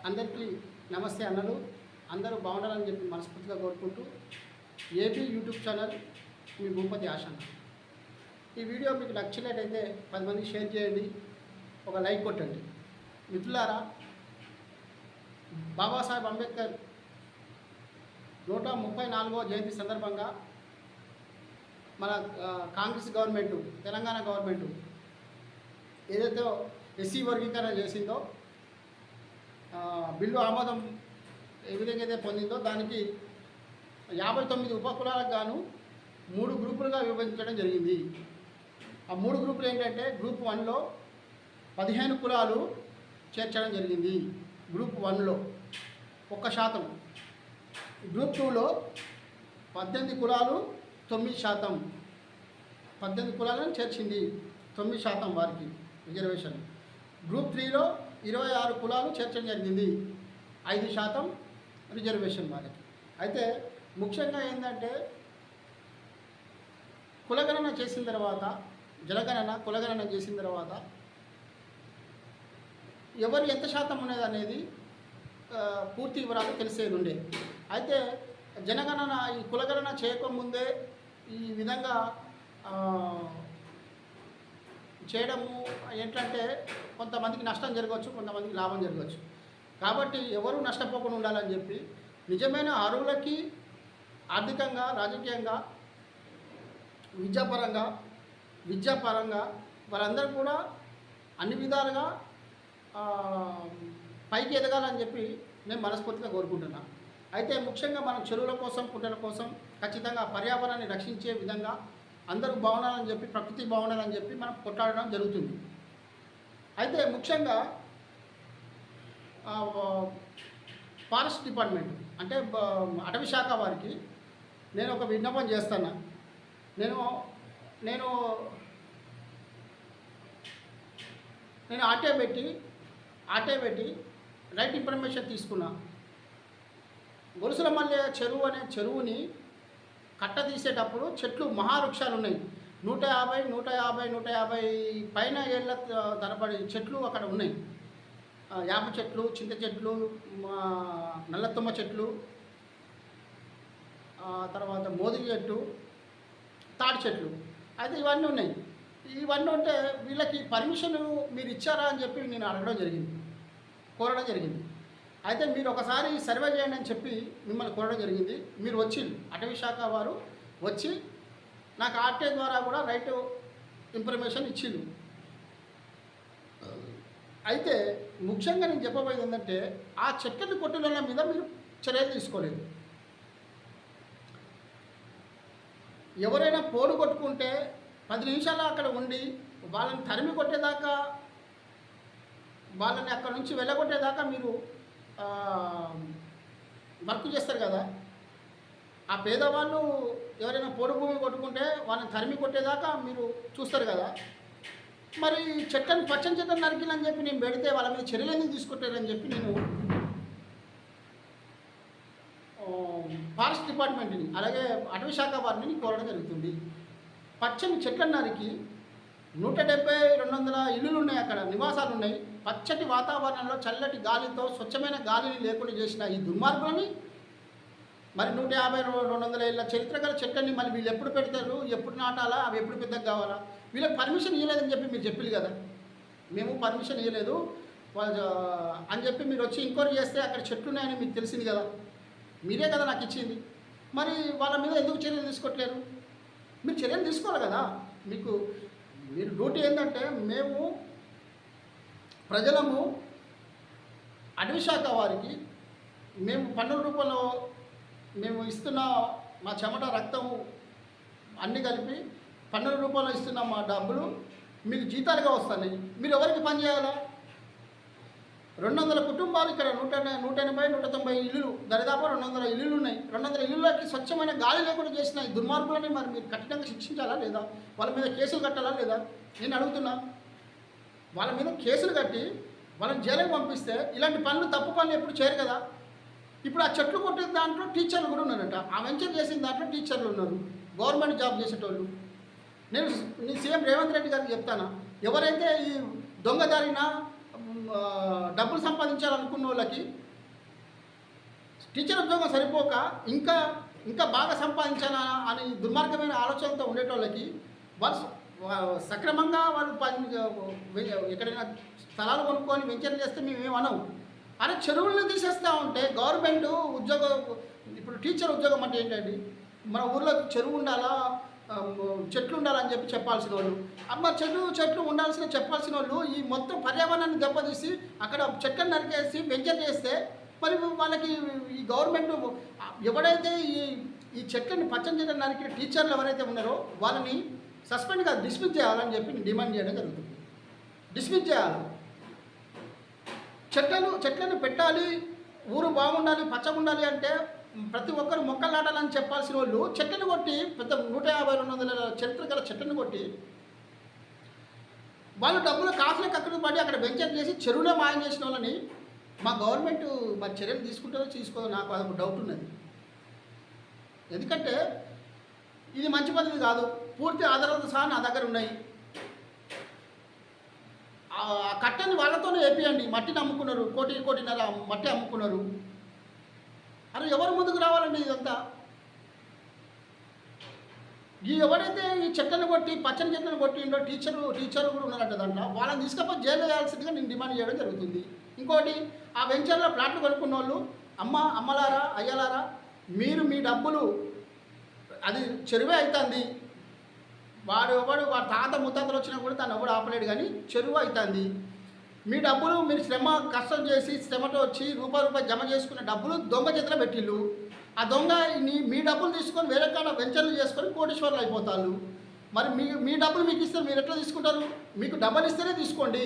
అందరికీ నమస్తే అన్నలు. అందరూ బాగుండాలని చెప్పి మనస్ఫూర్తిగా కోరుకుంటూ ఏపీ యూట్యూబ్ ఛానల్ మీ భూపతి ఆశన్న. ఈ వీడియో మీకు నచ్చినట్టయితే 10 మందికి షేర్ చేయండి, ఒక లైక్ కొట్టండి. మిత్రులారా, బాబాసాహెబ్ అంబేద్కర్ 134వ జయంతి సందర్భంగా మన కాంగ్రెస్ గవర్నమెంటు, తెలంగాణ గవర్నమెంటు ఏదైతే ఎస్సీ వర్గీకరణ చేసిందో, బిల్లు ఆమోదం ఏ విధంగా అయితే పొందిందో దానికి 59 ఉపకులాలకు గాను 3 గ్రూపులుగా విభజించడం జరిగింది. ఆ 3 గ్రూపులు ఏంటంటే, గ్రూప్ 1లో 15 కులాలు చేర్చడం జరిగింది. గ్రూప్ 1లో 1%. గ్రూప్ 2లో 18 కులాలు 9%. 18 కులాలను చేర్చింది, 9% వారికి రిజర్వేషన్. గ్రూప్ 3లో 26 కులాలు చేర్చడం జరిగింది, 5% రిజర్వేషన్ వారికి. అయితే ముఖ్యంగా ఏంటంటే, కులగణన చేసిన తర్వాత, కులగణన చేసిన తర్వాత ఎవరు ఎంత శాతం ఉన్నది అనేది పూర్తి వివరాలు తెలిసేది ఉండే. అయితే జనగణన, ఈ కులగణన చేయకముందే ఈ విధంగా చేయడము ఏంటంటే, కొంతమందికి నష్టం జరగవచ్చు, కొంతమందికి లాభం జరగవచ్చు. కాబట్టి ఎవరు నష్టపోకుండా ఉండాలని చెప్పి నిజమైన అర్హులకి ఆర్థికంగా, రాజకీయంగా, విద్యాపరంగా వాళ్ళందరూ కూడా అన్ని విధాలుగా పైకి ఎదగాలని చెప్పి నేను మనస్ఫూర్తిగా కోరుకుంటున్నాను. అయితే ముఖ్యంగా మనం చెరువుల కోసం, కుంటల కోసం ఖచ్చితంగా పర్యావరణాన్ని రక్షించే విధంగా అందరూ బాగుండాలని చెప్పి, ప్రకృతి బాగుండాలని చెప్పి మనం కొట్లాడడం జరుగుతుంది. అయితే ముఖ్యంగా ఫారెస్ట్ డిపార్ట్మెంట్ అంటే అటవీ శాఖ వారికి నేను ఒక విన్నపం చేస్తాను. నేను ఆర్టీఐ పెట్టి రైట్ ఇన్ఫర్మేషన్ తీసుకున్నా. గొలుసులమల్లె చెరువు అనే చెరువుని కట్ట తీసేటప్పుడు చెట్లు మహావృక్షాలు ఉన్నాయి. 150 పైన ఏళ్ళ తరబడి చెట్లు అక్కడ ఉన్నాయి. యాప చెట్లు, చింత చెట్లు, నల్లతుమ్మ చెట్లు, తర్వాత మోదిగి చెట్టు, తాడి చెట్లు. అయితే ఇవన్నీ ఉన్నాయి. ఇవన్నీ ఉంటే వీళ్ళకి పర్మిషన్ మీరు ఇచ్చారా అని చెప్పి నేను కోరడం జరిగింది. అయితే మీరు ఒకసారి సర్వే చేయండి అని చెప్పి మిమ్మల్ని కోరడం జరిగింది. మీరు వచ్చి, అటవీ శాఖ వారు వచ్చి నాకు ఆర్టీఐ ద్వారా కూడా రైట్ ఇన్ఫర్మేషన్ ఇచ్చిండు. అయితే ముఖ్యంగా నేను చెప్పబోయేది ఏంటంటే, ఆ చెట్లని కొట్టుల మీద మీరు చర్యలు తీసుకోలేదు. ఎవరైనా పోడు కొట్టుకుంటే 10 నిమిషాలు అక్కడ ఉండి వాళ్ళని తరిమి కొట్టేదాకా, వాళ్ళని అక్కడ నుంచి వెళ్ళగొట్టేదాకా మీరు వర్క్ చేస్తారు కదా. ఆ పేదవాళ్ళు ఎవరైనా పోడు భూమి కొట్టుకుంటే వాళ్ళని తరిమి కొట్టేదాకా మీరు చూస్తారు కదా. మరి చెట్లను, పచ్చని చెట్లను నరికిలని చెప్పి నేను పెడితే వాళ్ళ మీద చర్యలు ఎందుకు తీసుకుంటారని చెప్పి నేను ఫారెస్ట్ డిపార్ట్మెంట్ని, అలాగే అటవీ శాఖ వారిని కోరడం జరుగుతుంది. పచ్చని చెట్లను నరికి 170-200 ఇల్లులు ఉన్నాయి, అక్కడ నివాసాలు ఉన్నాయి. పచ్చటి వాతావరణంలో చల్లటి గాలితో స్వచ్ఛమైన గాలిని లేకుండా చేసిన ఈ దుర్మార్గులని, మరి 150-200 ఏళ్ళ చరిత్ర గల చెట్లని మళ్ళీ వీళ్ళు ఎప్పుడు పెడతారు, ఎప్పుడు నాటాలా, అవి ఎప్పుడు పెద్దగా కావాలా? వీళ్ళకి పర్మిషన్ ఇవ్వలేదని చెప్పి మీరు చెప్పారు కదా. మేము పర్మిషన్ ఇవ్వలేదు వాళ్ళు అని చెప్పి మీరు వచ్చి ఎంక్వైరీ చేస్తే అక్కడ చెట్లు ఉన్నాయని మీకు తెలిసింది కదా. మీరే కదా నాకు ఇచ్చింది. మరి వాళ్ళ మీద ఎందుకు చర్యలు తీసుకోవట్లేరు? మీరు చర్యలు తీసుకోవాలి కదా. మీరు డ్యూటీ ఏంటంటే, మేము ప్రజలము అటవీ శాఖ వారికి మేము పన్నుల రూపంలో మేము ఇస్తున్న మా చెమట, రక్తం అన్నీ కలిపి పన్నుల రూపంలో ఇస్తున్న మా డబ్బులు మీకు జీతాలుగా వస్తున్నాయి. మీరు ఎవరికి పని చేయాలా? 200 కుటుంబాలు ఇక్కడ, 180-190 ఇల్లులు, దరిదాపు 200 ఇల్లులు ఉన్నాయి. 200 ఇల్లులకి స్వచ్ఛమైన గాలి లేకుండా చేసిన ఈ దుర్మార్గులని మరి మీరు కఠినంగా శిక్షించాలా లేదా? వాళ్ళ మీద కేసులు కట్టాలా లేదా? నేను అడుగుతున్నా. వాళ్ళ మీద కేసులు కట్టి వాళ్ళని జైలుకి పంపిస్తే ఇలాంటి పనులు, తప్పు పనులు ఎప్పుడు చేయరు కదా. ఇప్పుడు ఆ చెట్లు కొట్టే దాంట్లో టీచర్లు కూడా ఉన్నారంట. ఆ వెంచర్ చేసిన దాంట్లో టీచర్లు ఉన్నారు, గవర్నమెంట్ జాబ్ చేసేటోళ్ళు. నేను సీఎం రేవంత్ రెడ్డి గారికి చెప్తాను, ఎవరైతే ఈ దొంగదారిన డబ్బులు సంపాదించాలనుకున్న వాళ్ళకి టీచర్ ఉద్యోగం సరిపోక ఇంకా ఇంకా బాగా సంపాదించాలా అని దుర్మార్గమైన ఆలోచనతో ఉండేటోళ్ళకి వాళ్ళు సక్రమంగా వాళ్ళు ఎక్కడైనా స్థలాలు కొనుక్కొని వెంచర్ చేస్తే మేమేమనం. అరే చెరువులను తీసేస్తూ ఉంటే గవర్నమెంట్ ఉద్యోగం ఇప్పుడు టీచర్ ఉద్యోగం అంటే ఏంటండి, మన ఊర్లో చెరువు ఉండాలా చెట్లు ఉండాలని చెప్పాల్సిన వాళ్ళు, అమ్మ చెట్లు ఉండాల్సిన చెప్పాల్సిన వాళ్ళు ఈ మొత్తం పర్యావరణాన్ని దెబ్బతీసి అక్కడ చెట్లను నరికేసి వెంచర్ చేస్తే మరి వాళ్ళకి ఈ గవర్నమెంట్ ఎవడైతే ఈ చెట్లని పచ్చని చెట్లను నరికిన టీచర్లు ఎవరైతే ఉన్నారో వాళ్ళని సస్పెండ్ కాదు డిస్మిస్ చేయాలని చెప్పి డిమాండ్ చేయడం జరుగుతుంది. డిస్మిస్ చేయాలి. చెట్లను పెట్టాలి, ఊరు బాగుండాలి, పచ్చగా ఉండాలి అంటే ప్రతి ఒక్కరు మొక్కలు నాటాలని చెప్పాల్సిన వాళ్ళు చెట్లను కొట్టి పెద్ద 150-200 చరిత్ర గల చెట్లను కొట్టి వాళ్ళు డబ్బులు కాఫీలకు అక్కడ పడి అక్కడ వెంచర్ చేసి చెరువునే మాయం చేసిన వాళ్ళని మా గవర్నమెంట్ మరి చర్యలు తీసుకుంటారో తీసుకోదో నాకు అదొక డౌట్ ఉన్నది. ఎందుకంటే ఇది మంచి పద్ధతి కాదు. పూర్తి ఆధారాలతో సహా నా దగ్గర ఉన్నాయి. ఆ కట్టని వాళ్ళతోనే వేపియండి. మట్టిని అమ్ముకున్నారు, కోటిన్నర మట్టి అమ్ముకున్నారు. అరే ఎవరు ముందుకు రావాలండి ఇదంతా? ఎవరైతే ఈ చెట్లను కొట్టి పచ్చని చెట్లను కొట్టిండో టీచరు కూడా ఉన్నారంట దాంట్లో, వాళ్ళని తీసుకపోయి జైలు వేయాల్సిందిగా నేను డిమాండ్ చేయడం జరుగుతుంది. ఇంకోటి, ఆ వెంచర్లో ప్లాట్లు కొనుక్కున్న వాళ్ళు అమ్మలారా అయ్యలారా, మీరు మీ డబ్బులు అది చెరువే అవుతుంది. వాడు తాత ముత్తాతలు వచ్చినా కూడా తను ఎవడు ఆపలేడు, కానీ చెరువు అవుతుంది. మీ డబ్బులు మీరు కష్టం చేసి శ్రమతో వచ్చి రూపాయి జమ చేసుకున్న డబ్బులు దొంగ చేతిలో పెట్టిళ్ళు. ఆ దొంగ మీ డబ్బులు తీసుకొని వేరే కాడ వెంచర్లు చేసుకొని కోటీశ్వర్లు అయిపోతారు. మరి మీ డబ్బులు మీకు ఇస్తే మీరు ఎట్లా తీసుకుంటారు? మీకు డబ్బులు ఇస్తేనే తీసుకోండి.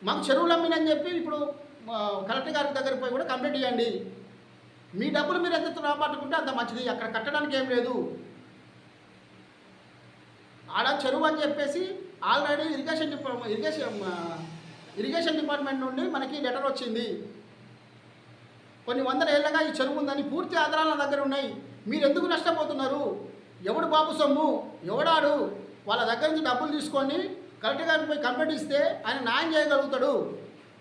మాకు చెరువులు అమ్మినని చెప్పి ఇప్పుడు కలెక్టర్ గారి దగ్గర పోయి కూడా కంప్లైంట్ ఇవ్వండి. మీ డబ్బులు మీరు ఎంత రాబట్టుకుంటే అంత మంచిది. అక్కడ కట్టడానికి ఏం లేదు. ఆడ చెరువు అని చెప్పేసి ఆల్రెడీ ఇరిగేషన్ డిపార్ట్మెంట్ నుండి మనకి లెటర్ వచ్చింది. కొన్ని వందల ఏళ్ళగా ఈ చెరువు ఉందని పూర్తి ఆధారాలు నా దగ్గర ఉన్నాయి. మీరు ఎందుకు నష్టపోతున్నారు? ఎవడు బాబు సొమ్ము, ఎవడాడు? వాళ్ళ దగ్గర నుంచి డబ్బులు తీసుకొని కలెక్టర్ గారికి పోయి కంప్లైంట్ ఇస్తే ఆయన న్యాయం చేయగలుగుతాడు.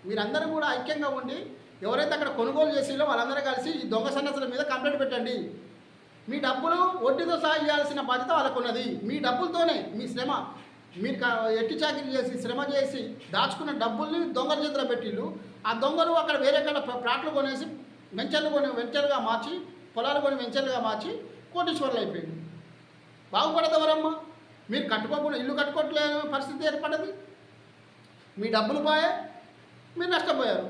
మీరందరూ కూడా ఐక్యంగా ఉండి ఎవరైతే అక్కడ కొనుగోలు చేసిలో వాళ్ళందరూ కలిసి ఈ దొంగ సన్నసుల మీద కంప్లైంట్ పెట్టండి. మీ డబ్బులు వడ్డీతో సహా ఇవ్వాల్సిన బాధ్యత వాళ్ళకు ఉన్నది. మీ డబ్బులతోనే మీ శ్రమ, మీరు ఎట్టి చాకిరీ చేసి శ్రమ చేసి దాచుకున్న డబ్బుల్ని దొంగల చేతిలో పెట్టిళ్ళు. ఆ దొంగలు అక్కడ వేరే కాడ ప్లాట్లు కొనేసి వెంచర్లుగా మార్చి, పొలాలు కొని వెంచర్లుగా మార్చి కోటీశ్వర్లు అయిపోయింది. బాగుపడదు ఎవరమ్మా? మీరు కట్టుకోకుండా ఇల్లు కట్టుకోవట్లేని పరిస్థితి ఏర్పడ్డది. మీ డబ్బులు పోయే, మీరు నష్టపోయారు.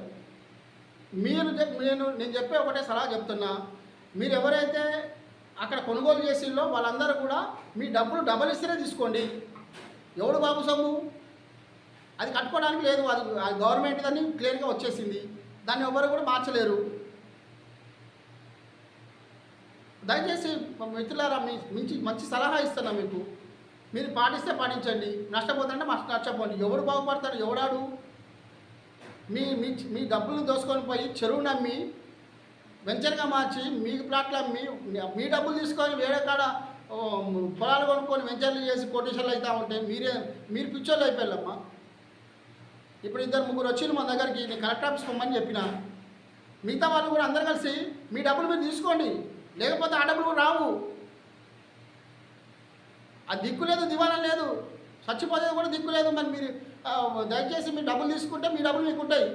నేను చెప్పే ఒకటే సలహా చెప్తున్నా, మీరు ఎవరైతే అక్కడ కొనుగోలు చేసిందో వాళ్ళందరూ కూడా మీ డబ్బులు డబల్ ఇస్తేనే తీసుకోండి. ఎవడు బాబు సొమ్ము? అది కట్టుకోవడానికి లేదు, అది గవర్నమెంట్ దాన్ని క్లియర్గా వచ్చేసింది. దాన్ని ఎవరు కూడా మార్చలేరు. దయచేసి మిత్రులారా, మంచి సలహా ఇస్తున్నా మీకు. మీరు పాటిస్తే పాటించండి, నష్టపోతుంటే నష్టపోండి. ఎవడు బాగుపడతాడు? ఎవడాడు? మీ డబ్బులు దోసుకొని పోయి చెరువుని అమ్మి వెంచర్గా మార్చి మీకు ప్లాట్లు అమ్మి మీ డబ్బులు తీసుకొని వేరే కాడ పొలాలు కొనుక్కొని వెంచర్లు చేసి కోటేశ్వర్లు అవుతూ ఉంటే మీరు పిచ్చోళ్ళు అయిపోయారమ్మా. ఇప్పుడు 2-3 వచ్చింది మన దగ్గరికి, నేను కలెక్టర్ ఆఫీస్ పొమ్మని చెప్పిన. మిగతా వాళ్ళు కూడా అందరు కలిసి మీ డబ్బులు మీరు తీసుకోండి, లేకపోతే ఆ డబ్బులు కూడా రావు. ఆ దిక్కు లేదు, దివాణం లేదు, చచ్చిపోతే కూడా దిక్కు లేదు. మరి మీరు దయచేసి మీ డబ్బులు తీసుకుంటే మీ డబ్బులు మీకు ఉంటాయి.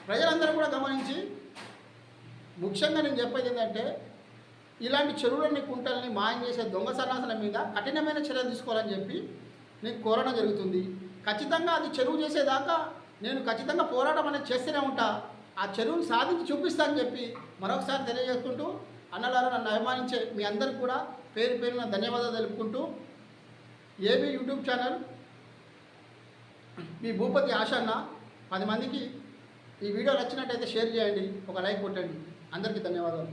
ప్రజలందరూ కూడా గమనించి, ముఖ్యంగా నేను చెప్పేది ఏంటంటే, ఇలాంటి చెరువులని కుంటల్ని మాయం చేసే దొంగ సన్నాసుల మీద కఠినమైన చర్యలు తీసుకోవాలని చెప్పి నేను కోరడం జరుగుతుంది. ఖచ్చితంగా అది చెరువు చేసేదాకా నేను ఖచ్చితంగా పోరాటం అనేది చేస్తూనే ఉంటా. ఆ చెరువుని సాధించి చూపిస్తానని చెప్పి మరొకసారి తెలియజేసుకుంటూ, అన్నలారా నన్ను అభిమానించే మీ అందరికీ కూడా పేరు పేరున ధన్యవాదాలు తెలుపుకుంటూ, ఏబీ యూట్యూబ్ ఛానల్ మీ భూపతి ఆశన్న 10 మందికి ఈ వీడియో నచ్చినట్టయితే షేర్ చేయండి, ఒక లైక్ కొట్టండి. అందరికీ ధన్యవాదాలు.